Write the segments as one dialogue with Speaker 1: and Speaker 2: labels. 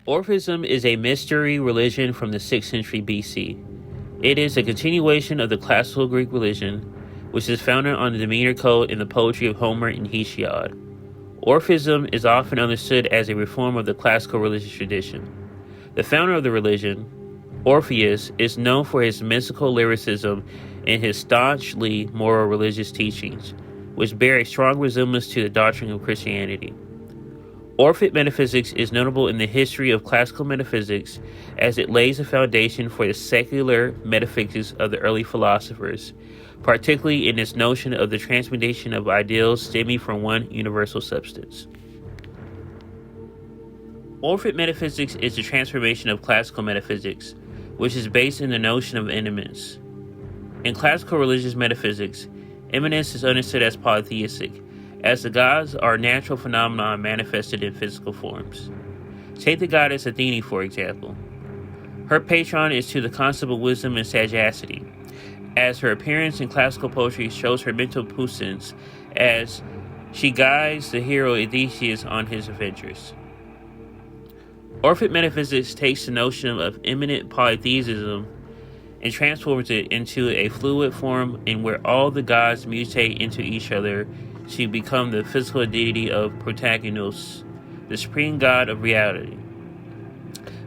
Speaker 1: Orphism is a mystery religion from the 6th century BC. It is a continuation of the classical Greek religion, which is founded on the Demeter Code and the poetry of Homer and Hesiod. Orphism is often understood as a reform of the classical religious tradition. The founder of the religion, Orpheus, is known for his mystical lyricism and his staunchly moral religious teachings, which bear a strong resemblance to the doctrine of Christianity. Orphic metaphysics is notable in the history of classical metaphysics as it lays a foundation for the secular metaphysics of the early philosophers, particularly in its notion of the transmutation of ideals stemming from one universal substance. Orphic metaphysics is the transformation of classical metaphysics, which is based in the notion of immanence. In classical religious metaphysics, immanence is understood as polytheistic, as the gods are natural phenomena manifested in physical forms. Take the goddess Athene, for example. Her patron is to the concept of wisdom and sagacity, as her appearance in classical poetry shows her mental puissance as she guides the hero Odysseus on his adventures. Orphic metaphysics takes the notion of immanent polytheism and transforms it into a fluid form in where all the gods mutate into each other to become the physical deity of Protagonos, the supreme god of reality.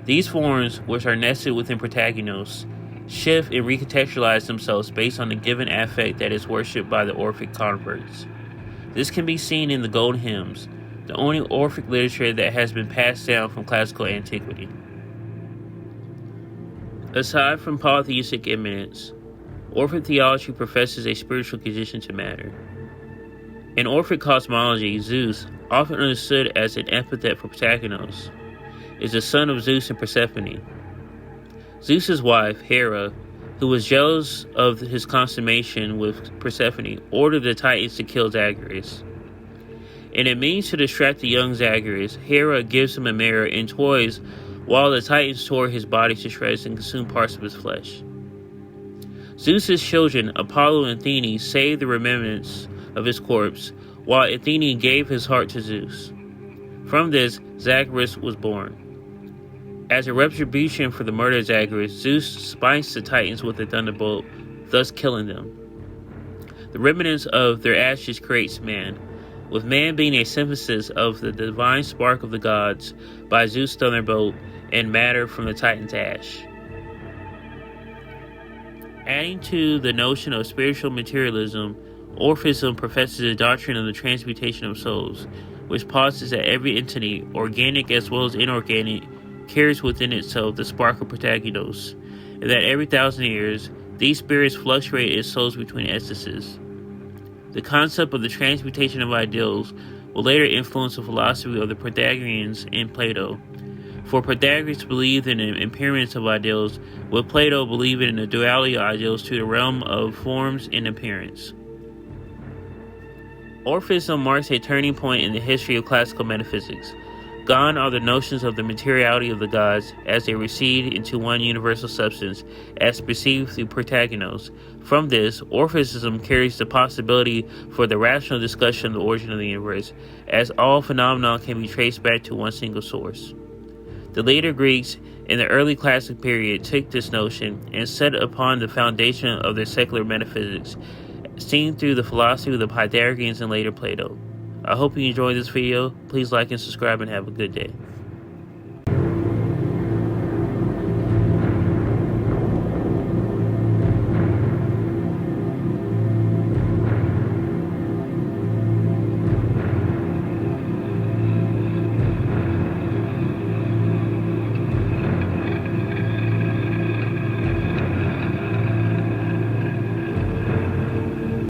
Speaker 1: These forms, which are nested within Protagonos, shift and recontextualize themselves based on the given affect that is worshipped by the Orphic converts. This can be seen in the Golden Hymns, the only Orphic literature that has been passed down from classical antiquity. Aside from polytheistic immanence, Orphic theology professes a spiritual condition to matter. In Orphic cosmology, Zeus, often understood as an epithet for Protagonos, is the son of Zeus and Persephone. Zeus's wife, Hera, who was jealous of his consummation with Persephone, ordered the Titans to kill Zagreus. In a means to distract the young Zagreus, Hera gives him a mirror and toys while the Titans tore his body to shreds and consumed parts of his flesh. Zeus's children, Apollo and Athene, saved the remnants of his corpse, while Athene gave his heart to Zeus. From this, Zagreus was born. As a retribution for the murder of Zagreus, Zeus spikes the Titans with a thunderbolt, thus killing them. The remnants of their ashes creates man, with man being a synthesis of the divine spark of the gods by Zeus' thunderbolt and matter from the Titan's ash. Adding to the notion of spiritual materialism, Orphism professes the doctrine of the transmutation of souls, which posits that every entity, organic as well as inorganic, carries within itself the spark of Protagonos, and that every 1,000 years, these spirits fluctuate as souls between ecstasies. The concept of the transmutation of ideals will later influence the philosophy of the Pythagoreans and Plato. For Pythagoras believed in the impermanence of ideals, while Plato believed in the duality of ideals to the realm of forms and appearance. Orphism marks a turning point in the history of classical metaphysics. Gone are the notions of the materiality of the gods as they recede into one universal substance as perceived through Protagonos. From this, Orphism carries the possibility for the rational discussion of the origin of the universe, as all phenomena can be traced back to one single source. The later Greeks in the early classic period took this notion and set it upon the foundation of their secular metaphysics, seen through the philosophy of the Pythagoreans and later Plato. I hope you enjoyed this video. Please like and subscribe and have a good day.